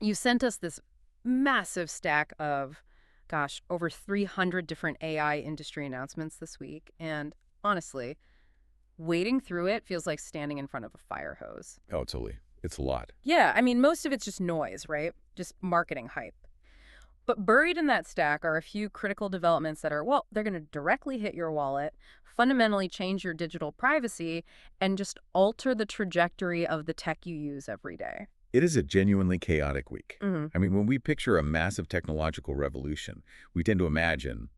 You sent us this massive stack of, gosh, over 300 different AI industry announcements this week. And honestly, wading through it feels like standing in front of a fire hose. Oh, totally. It's a lot. Yeah, I mean, most of it's just noise, right? Just marketing hype. But buried in that stack are a few critical developments that are, well, they're going to directly hit your wallet, fundamentally change your digital privacy, and just alter the trajectory of the tech you use every day. It is a genuinely chaotic week. Mm-hmm. I mean, when we picture a massive technological revolution, we tend to imagine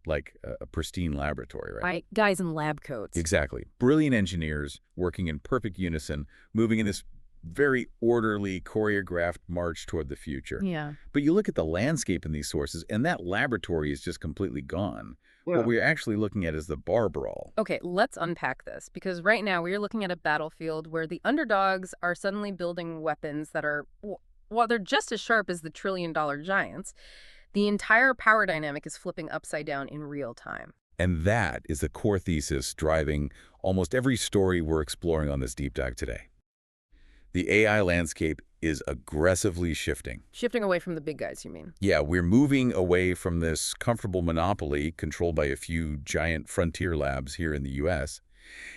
like a pristine laboratory, right? Guys in lab coats. Exactly. Brilliant engineers working in perfect unison, moving in this very orderly, choreographed march toward the future. Yeah. But you look at the landscape in these sources, and that laboratory is just completely gone. Yeah. What we're actually looking at is the bar brawl. Okay, let's unpack this, because right now we are looking at a battlefield where the underdogs are suddenly building weapons that are, while they're just as sharp as the trillion-dollar giants, the entire power dynamic is flipping upside down in real time. And that is the core thesis driving almost every story we're exploring on this deep dive today. The AI landscape is aggressively shifting. Shifting away from the big guys, you mean? Yeah, we're moving away from this comfortable monopoly controlled by a few giant frontier labs here in the US.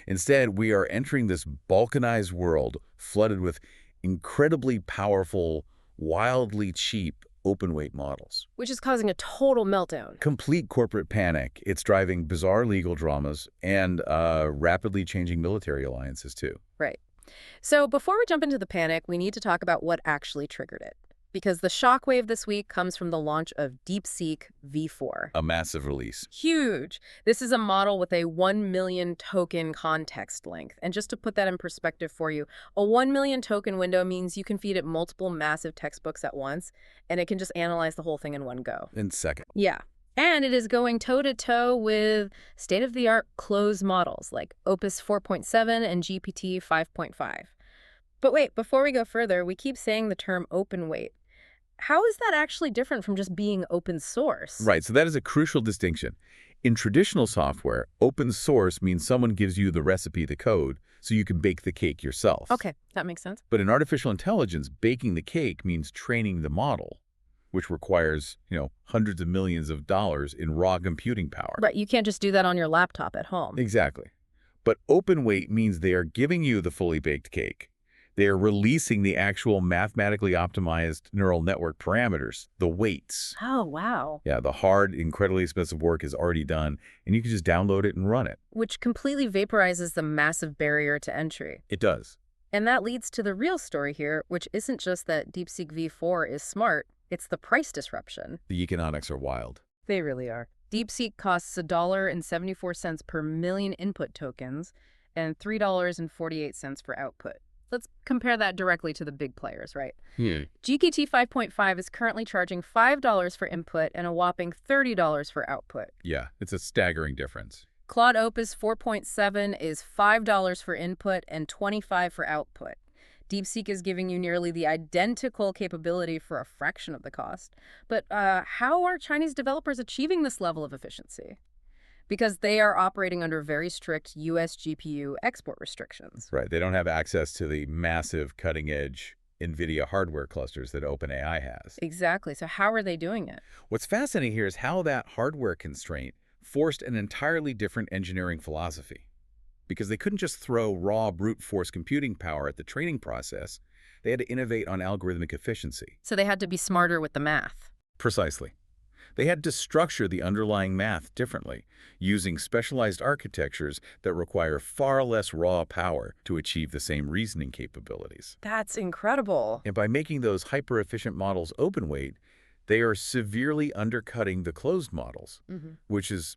Instead, we are entering this balkanized world flooded with incredibly powerful, wildly cheap open-weight models. Which is causing a total meltdown. Complete corporate panic. It's driving bizarre legal dramas and rapidly changing military alliances, too. Right. So before we jump into the panic, we need to talk about what actually triggered it. Because the shockwave this week comes from the launch of DeepSeek V4. A massive release. Huge. This is a model with a 1 million token context length. And just to put that in perspective for you, a 1 million token window means you can feed it multiple massive textbooks at once, and it can just analyze the whole thing in one go. In seconds. Yeah. And it is going toe-to-toe with state-of-the-art closed models like Opus 4.7 and GPT 5.5. But wait, before we go further, we keep saying the term open weight. How is that actually different from just being open source? Right, so that is a crucial distinction. In traditional software, open source means someone gives you the recipe, the code, so you can bake the cake yourself. Okay, that makes sense. But in artificial intelligence, baking the cake means training the model, which requires, hundreds of millions of dollars in raw computing power. Right, you can't just do that on your laptop at home. Exactly. But open weight means they are giving you the fully baked cake. They are releasing the actual mathematically optimized neural network parameters, the weights. Oh, wow. Yeah, the hard, incredibly expensive work is already done, and you can just download it and run it. Which completely vaporizes the massive barrier to entry. It does. And that leads to the real story here, which isn't just that DeepSeek V4 is smart, it's the price disruption. The economics are wild. They really are. DeepSeek costs $1.74 per million input tokens and $3.48 for output. Let's compare that directly to the big players, right? GPT 5.5 is currently charging $5 for input and a whopping $30 for output. Yeah, it's a staggering difference. Claude Opus 4.7 is $5 for input and $25 for output. DeepSeek is giving you nearly the identical capability for a fraction of the cost. But how are Chinese developers achieving this level of efficiency? Because they are operating under very strict US GPU export restrictions. Right. They don't have access to the massive cutting-edge Nvidia hardware clusters that OpenAI has. Exactly. So how are they doing it? What's fascinating here is how that hardware constraint forced an entirely different engineering philosophy. Because they couldn't just throw raw brute force computing power at the training process. They had to innovate on algorithmic efficiency. So they had to be smarter with the math. Precisely. They had to structure the underlying math differently, using specialized architectures that require far less raw power to achieve the same reasoning capabilities. That's incredible. And by making those hyper-efficient models open weight, they are severely undercutting the closed models, which is,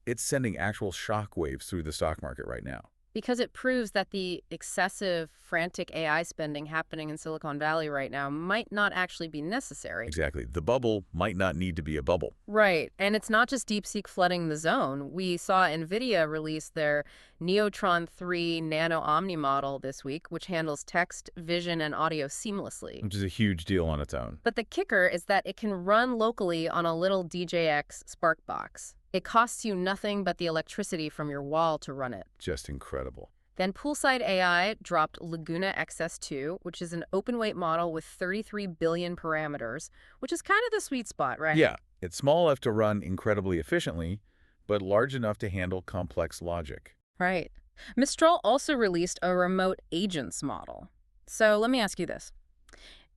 it's sending actual shockwaves through the stock market right now. Because it proves that the excessive, frantic AI spending happening in Silicon Valley right now might not actually be necessary. Exactly. The bubble might not need to be a bubble. Right. And it's not just DeepSeek flooding the zone. We saw Nvidia release their Neotron 3 Nano Omni model this week, which handles text, vision, and audio seamlessly. Which is a huge deal on its own. But the kicker is that it can run locally on a little DJX Spark box. It costs you nothing but the electricity from your wall to run it. Just incredible. Then Poolside AI dropped Laguna XS2, which is an open-weight model with 33 billion parameters, which is kind of the sweet spot, right? Yeah, it's small enough to run incredibly efficiently, but large enough to handle complex logic. Right. Mistral also released a remote agents model. So let me ask you this.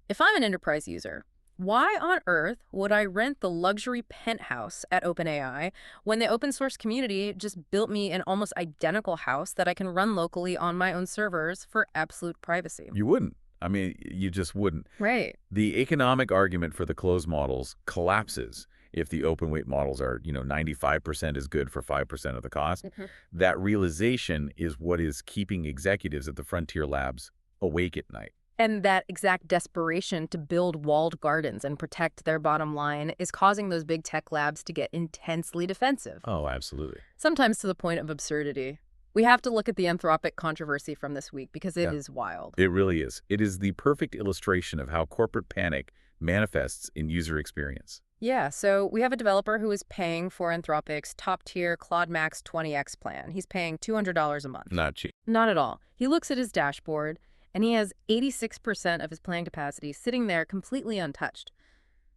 If I'm an enterprise user, why on earth would I rent the luxury penthouse at OpenAI when the open source community just built me an almost identical house that I can run locally on my own servers for absolute privacy? You wouldn't. I mean, you just wouldn't. Right. The economic argument for the closed models collapses if the open weight models are, 95% as good for 5% of the cost. That realization is what is keeping executives at the frontier labs awake at night. And that exact desperation to build walled gardens and protect their bottom line is causing those big tech labs to get intensely defensive. Oh, absolutely. Sometimes to the point of absurdity. We have to look at the Anthropic controversy from this week because it is wild. It really is. It is the perfect illustration of how corporate panic manifests in user experience. Yeah, so we have a developer who is paying for Anthropic's top-tier Claude Max 20X plan. He's paying $200 a month. Not cheap. Not at all. He looks at his dashboard, and he has 86% of his plan capacity sitting there completely untouched.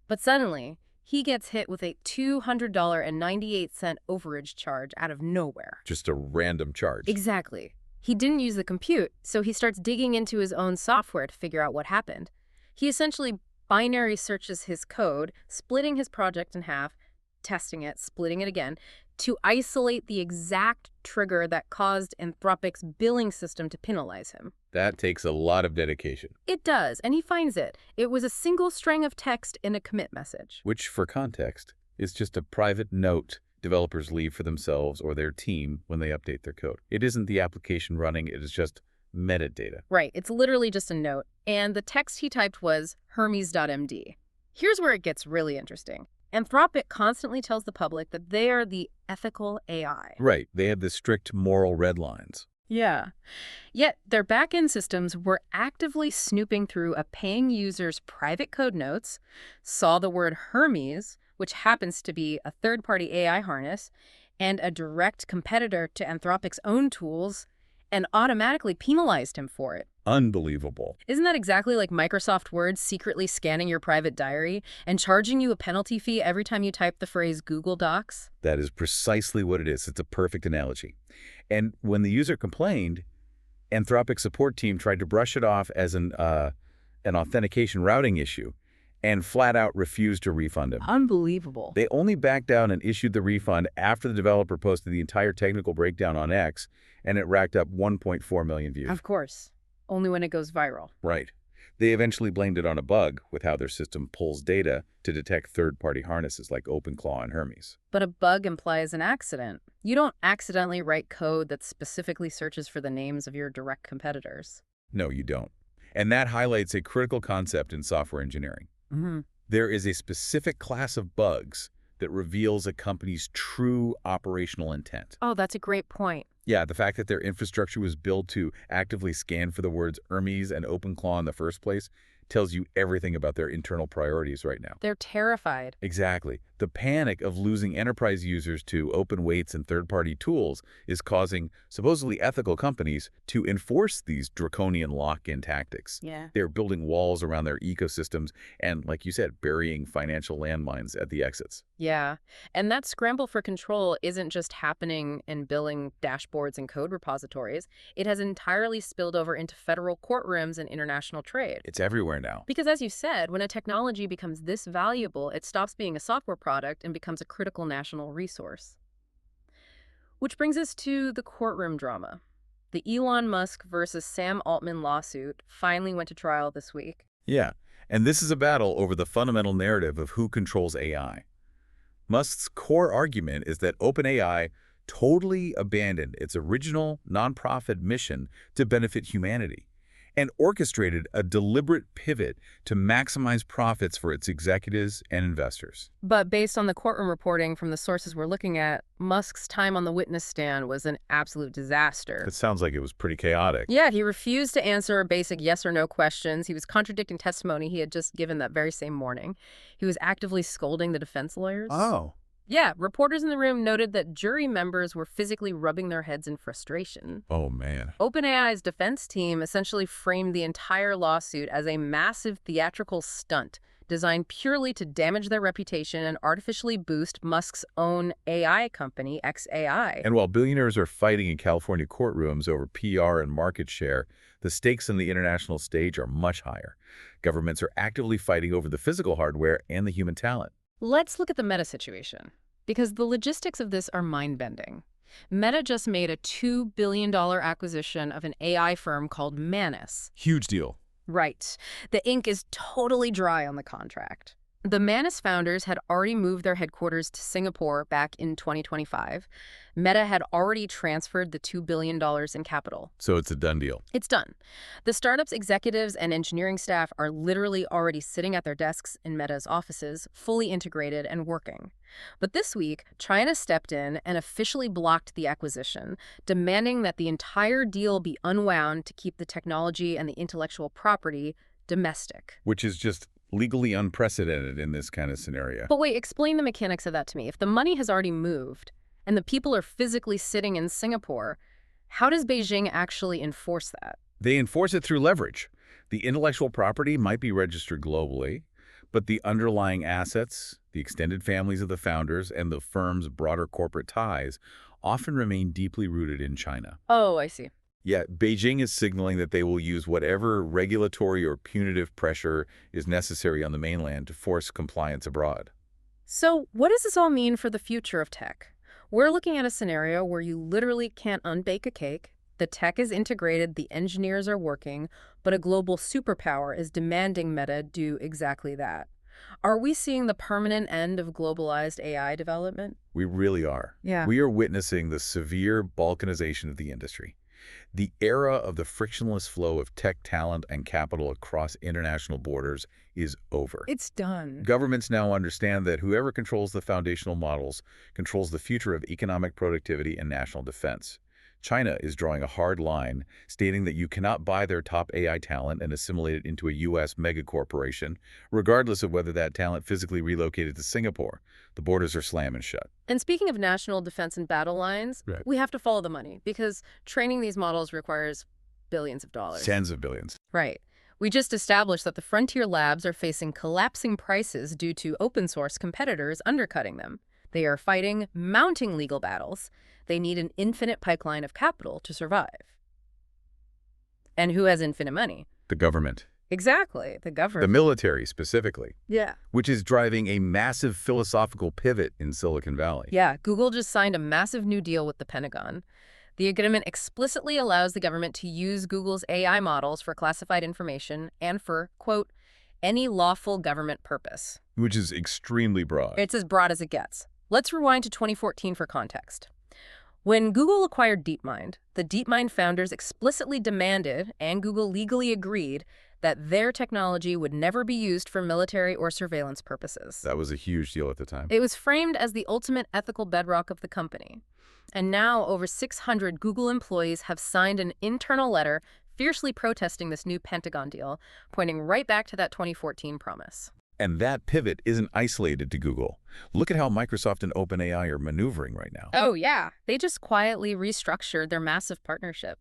But suddenly, he gets hit with a $200.98 overage charge out of nowhere. Just a random charge. Exactly. He didn't use the compute, so he starts digging into his own software to figure out what happened. He essentially binary searches his code, splitting his project in half, testing it, splitting it again, to isolate the exact trigger that caused Anthropic's billing system to penalize him. That takes a lot of dedication. It does, and he finds it. It was a single string of text in a commit message. Which, for context, is just a private note developers leave for themselves or their team when they update their code. It isn't the application running, it is just metadata. Right, it's literally just a note, and the text he typed was Hermes.md. Here's where it gets really interesting. Anthropic constantly tells the public that they are the ethical AI. Right, they have the strict moral red lines. Yeah. Yet their back-end systems were actively snooping through a paying user's private code notes, saw the word Hermes, which happens to be a third-party AI harness, and a direct competitor to Anthropic's own tools, and automatically penalized him for it. Unbelievable. Isn't that exactly like Microsoft Word secretly scanning your private diary and charging you a penalty fee every time you type the phrase Google Docs? That is precisely what it is. It's a perfect analogy. And when the user complained, Anthropic's support team tried to brush it off as an authentication routing issue and flat out refused to refund him. Unbelievable. They only backed down and issued the refund after the developer posted the entire technical breakdown on X, and it racked up 1.4 million views. Of course. Only when it goes viral. Right. They eventually blamed it on a bug with how their system pulls data to detect third-party harnesses like OpenClaw and Hermes. But a bug implies an accident. You don't accidentally write code that specifically searches for the names of your direct competitors. No, you don't. And that highlights a critical concept in software engineering. There is a specific class of bugs that reveals a company's true operational intent. Oh, that's a great point. Yeah, the fact that their infrastructure was built to actively scan for the words Hermes and OpenClaw in the first place tells you everything about their internal priorities right now. They're terrified. Exactly. The panic of losing enterprise users to open weights and third-party tools is causing supposedly ethical companies to enforce these draconian lock-in tactics. Yeah. They're building walls around their ecosystems and, like you said, burying financial landmines at the exits. Yeah. And that scramble for control isn't just happening in billing dashboards and code repositories. It has entirely spilled over into federal courtrooms and international trade. It's everywhere now. Because as you said, when a technology becomes this valuable, it stops being a software product and becomes a critical national resource. Which brings us to the courtroom drama. The Elon Musk versus Sam Altman lawsuit finally went to trial this week. Yeah, and this is a battle over the fundamental narrative of who controls AI. Musk's core argument is that OpenAI totally abandoned its original nonprofit mission to benefit humanity and orchestrated a deliberate pivot to maximize profits for its executives and investors. But based on the courtroom reporting from the sources we're looking at, Musk's time on the witness stand was an absolute disaster. It sounds like it was pretty chaotic. Yeah, he refused to answer basic yes or no questions. He was contradicting testimony he had just given that very same morning. He was actively scolding the defense lawyers. Oh, Yeah, reporters in the room noted that jury members were physically rubbing their heads in frustration. Oh, man. OpenAI's defense team essentially framed the entire lawsuit as a massive theatrical stunt designed purely to damage their reputation and artificially boost Musk's own AI company, xAI. And while billionaires are fighting in California courtrooms over PR and market share, the stakes on the international stage are much higher. Governments are actively fighting over the physical hardware and the human talent. Let's look at the Meta situation, because the logistics of this are mind-bending. Meta just made a $2 billion acquisition of an AI firm called Manus. Huge deal. Right. The ink is totally dry on the contract. The Manus founders had already moved their headquarters to Singapore back in 2025. Meta had already transferred the $2 billion in capital. So it's a done deal. It's done. The startup's executives and engineering staff are literally already sitting at their desks in Meta's offices, fully integrated and working. But this week, China stepped in and officially blocked the acquisition, demanding that the entire deal be unwound to keep the technology and the intellectual property domestic. Which is just legally unprecedented in this kind of scenario. But wait, explain the mechanics of that to me. If the money has already moved and the people are physically sitting in Singapore, how does Beijing actually enforce that? They enforce it through leverage. The intellectual property might be registered globally, but the underlying assets, the extended families of the founders, and the firm's broader corporate ties often remain deeply rooted in China. Oh, I see. Yeah, Beijing is signaling that they will use whatever regulatory or punitive pressure is necessary on the mainland to force compliance abroad. So what does this all mean for the future of tech? We're looking at a scenario where you literally can't unbake a cake, the tech is integrated, the engineers are working, but a global superpower is demanding Meta do exactly that. Are we seeing the permanent end of globalized AI development? We really are. Yeah. We are witnessing the severe balkanization of the industry. The era of the frictionless flow of tech talent and capital across international borders is over. It's done. Governments now understand that whoever controls the foundational models controls the future of economic productivity and national defense. China is drawing a hard line, stating that you cannot buy their top AI talent and assimilate it into a U.S. megacorporation, regardless of whether that talent physically relocated to Singapore. The borders are slamming shut. And speaking of national defense and battle lines, Right. we have to follow the money because training these models requires billions of dollars. Tens of billions. Right. We just established that the frontier labs are facing collapsing prices due to open source competitors undercutting them. They are fighting mounting legal battles. They need an infinite pipeline of capital to survive. And who has infinite money? The government. Exactly, the government. The military, specifically. Yeah. Which is driving a massive philosophical pivot in Silicon Valley. Yeah, Google just signed a massive new deal with the Pentagon. The agreement explicitly allows the government to use Google's AI models for classified information and for, quote, any lawful government purpose. Which is extremely broad. It's as broad as it gets. Let's rewind to 2014 for context. When Google acquired DeepMind, the DeepMind founders explicitly demanded, and Google legally agreed, that their technology would never be used for military or surveillance purposes. That was a huge deal at the time. It was framed as the ultimate ethical bedrock of the company. And now over 600 Google employees have signed an internal letter fiercely protesting this new Pentagon deal, pointing right back to that 2014 promise. And that pivot isn't isolated to Google. Look at how Microsoft and OpenAI are maneuvering right now. Oh, yeah. They just quietly restructured their massive partnership.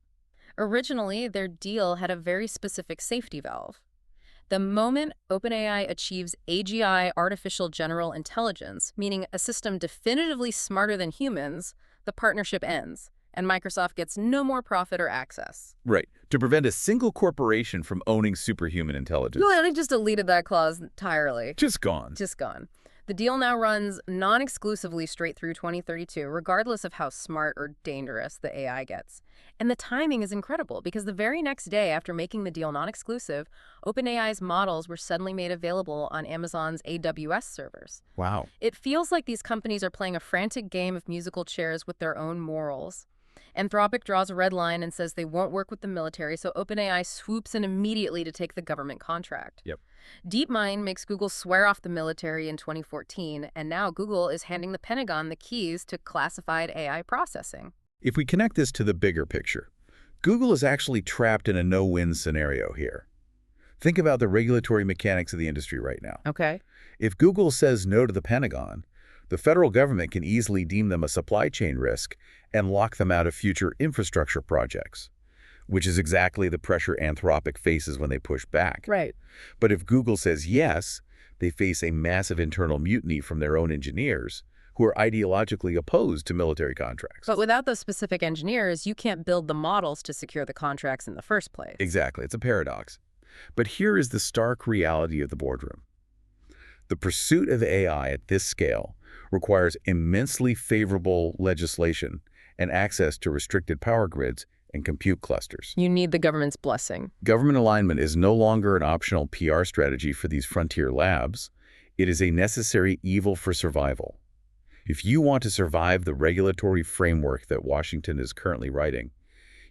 Originally, their deal had a very specific safety valve. The moment OpenAI achieves AGI, artificial general intelligence, meaning a system definitively smarter than humans, the partnership ends, and Microsoft gets no more profit or access. Right. To prevent a single corporation from owning superhuman intelligence. No, they just deleted that clause entirely. Just gone. Just gone. The deal now runs non-exclusively straight through 2032, regardless of how smart or dangerous the AI gets. And the timing is incredible, because the very next day after making the deal non-exclusive, OpenAI's models were suddenly made available on Amazon's AWS servers. Wow. It feels like these companies are playing a frantic game of musical chairs with their own morals. Anthropic draws a red line and says they won't work with the military, so OpenAI swoops in immediately to take the government contract. Yep. DeepMind makes Google swear off the military in 2014, and now Google is handing the Pentagon the keys to classified AI processing. If we connect this to the bigger picture, Google is actually trapped in a no-win scenario here. Think about the regulatory mechanics of the industry right now. Okay. If Google says no to the Pentagon, The federal government can easily deem them a supply chain risk and lock them out of future infrastructure projects, which is exactly the pressure Anthropic faces when they push back. Right. But if Google says yes, they face a massive internal mutiny from their own engineers, who are ideologically opposed to military contracts. But without those specific engineers, you can't build the models to secure the contracts in the first place. Exactly. It's a paradox. But here is the stark reality of the boardroom. The pursuit of AI at this scale requires immensely favorable legislation and access to restricted power grids and compute clusters. You need the government's blessing. Government alignment is no longer an optional PR strategy for these frontier labs. It is a necessary evil for survival. If you want to survive the regulatory framework that Washington is currently writing,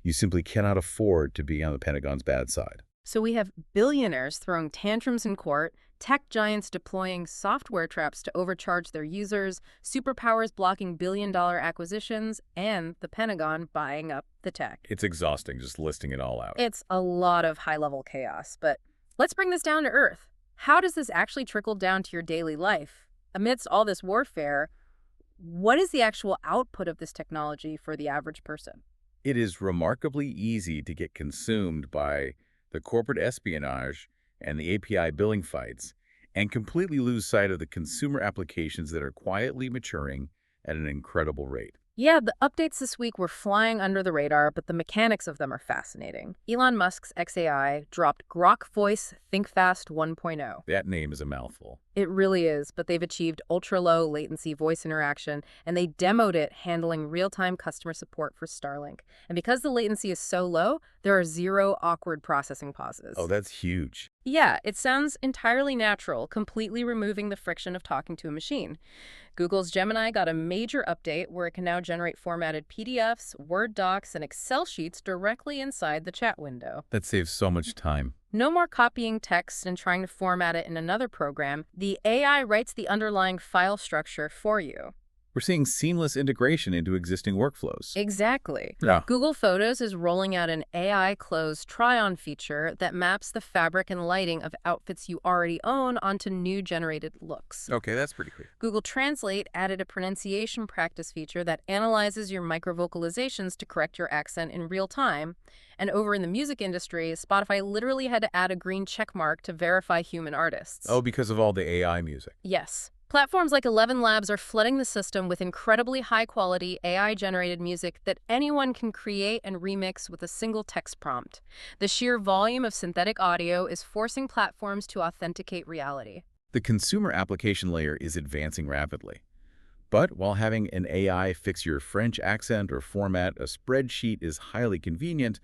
you simply cannot afford to be on the Pentagon's bad side. So we have billionaires throwing tantrums in court, tech giants deploying software traps to overcharge their users, superpowers blocking billion-dollar acquisitions, and the Pentagon buying up the tech. It's exhausting just listing it all out. It's a lot of high-level chaos, but let's bring this down to earth. How does this actually trickle down to your daily life? Amidst all this warfare, what is the actual output of this technology for the average person? It is remarkably easy to get consumed by the corporate espionage and the API billing fights and completely lose sight of the consumer applications that are quietly maturing at an incredible rate. Yeah, the updates this week were flying under the radar, but the mechanics of them are fascinating. Elon Musk's XAI dropped Grok Voice Think Fast 1.0. That name is a mouthful. It really is, but they've achieved ultra-low latency voice interaction, and they demoed it handling real-time customer support for Starlink. And because the latency is so low, there are 0 awkward processing pauses. Oh, that's huge. Yeah, it sounds entirely natural, completely removing the friction of talking to a machine. Google's Gemini got a major update where it can now generate formatted PDFs, Word docs, and Excel sheets directly inside the chat window. That saves so much time. No more copying text and trying to format it in another program. The AI writes the underlying file structure for you. We're seeing seamless integration into existing workflows. Exactly. Yeah. Google Photos is rolling out an AI clothes try-on feature that maps the fabric and lighting of outfits you already own onto new generated looks. Okay, that's pretty clear. Google Translate added a pronunciation practice feature that analyzes your microvocalizations to correct your accent in real time. And over in the music industry, Spotify literally had to add a green check mark to verify human artists. Oh, because of all the AI music. Yes. Platforms like 11 Labs are flooding the system with incredibly high-quality AI-generated music that anyone can create and remix with a single text prompt. The sheer volume of synthetic audio is forcing platforms to authenticate reality. The consumer application layer is advancing rapidly. But while having an AI fix your French accent or format a spreadsheet is highly convenient,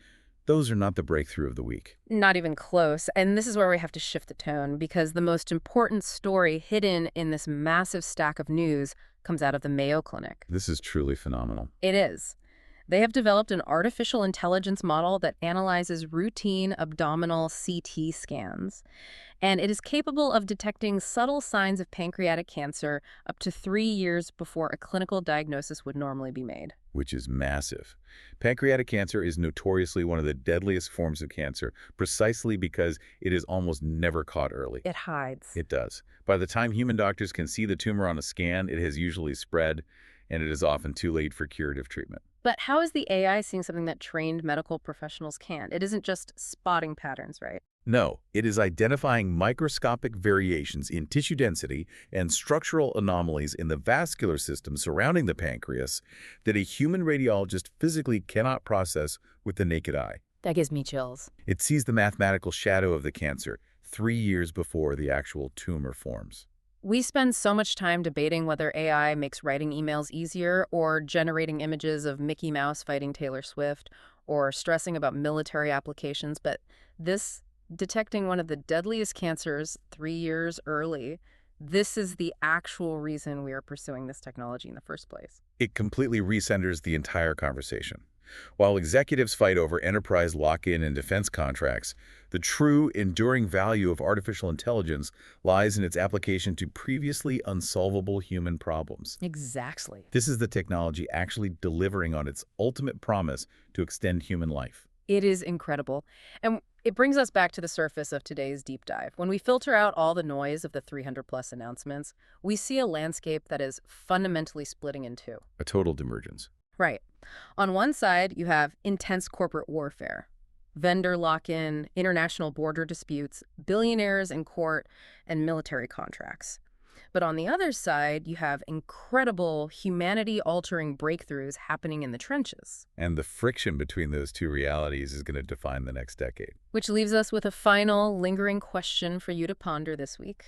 those are not the breakthrough of the week. Not even close. And this is where we have to shift the tone, because the most important story hidden in this massive stack of news comes out of the Mayo Clinic. This is truly phenomenal. It is. They have developed an artificial intelligence model that analyzes routine abdominal CT scans, and it is capable of detecting subtle signs of pancreatic cancer up to 3 years before a clinical diagnosis would normally be made. Which is massive. Pancreatic cancer is notoriously one of the deadliest forms of cancer, precisely because it is almost never caught early. It hides. It does. By the time human doctors can see the tumor on a scan, it has usually spread, and it is often too late for curative treatment. But how is the AI seeing something that trained medical professionals can't? It isn't just spotting patterns, right? No, it is identifying microscopic variations in tissue density and structural anomalies in the vascular system surrounding the pancreas that a human radiologist physically cannot process with the naked eye. That gives me chills. It sees the mathematical shadow of the cancer 3 years before the actual tumor forms. We spend so much time debating whether AI makes writing emails easier or generating images of Mickey Mouse fighting Taylor Swift or stressing about military applications, but this detecting one of the deadliest cancers 3 years early, this is the actual reason we are pursuing this technology in the first place. It completely recenters the entire conversation. While executives fight over enterprise lock-in and defense contracts, the true, enduring value of artificial intelligence lies in its application to previously unsolvable human problems. Exactly. This is the technology actually delivering on its ultimate promise to extend human life. It is incredible. And it brings us back to the surface of today's deep dive. When we filter out all the noise of the 300 plus announcements, we see a landscape that is fundamentally splitting in two. A total divergence. Right. On one side, you have intense corporate warfare, vendor lock-in, international border disputes, billionaires in court, and military contracts. But on the other side, you have incredible humanity-altering breakthroughs happening in the trenches. And the friction between those two realities is going to define the next decade. Which leaves us with a final, lingering question for you to ponder this week.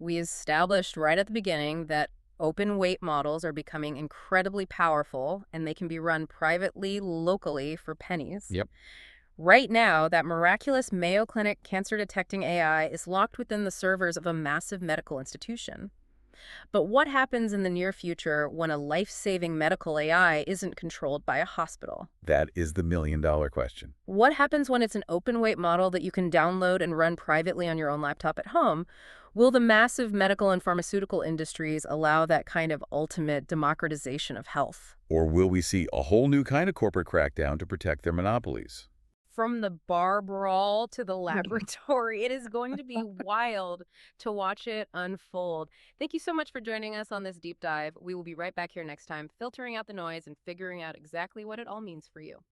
We established right at the beginning that open weight models are becoming incredibly powerful, and they can be run privately, locally, for pennies. Yep. Right now, that miraculous Mayo Clinic cancer-detecting AI is locked within the servers of a massive medical institution. But what happens in the near future when a life-saving medical AI isn't controlled by a hospital? That is the million-dollar question. What happens when it's an open-weight model that you can download and run privately on your own laptop at home? Will the massive medical and pharmaceutical industries allow that kind of ultimate democratization of health? Or will we see a whole new kind of corporate crackdown to protect their monopolies? From the bar brawl to the laboratory, it is going to be wild to watch it unfold. Thank you so much for joining us on this deep dive. We will be right back here next time, filtering out the noise and figuring out exactly what it all means for you.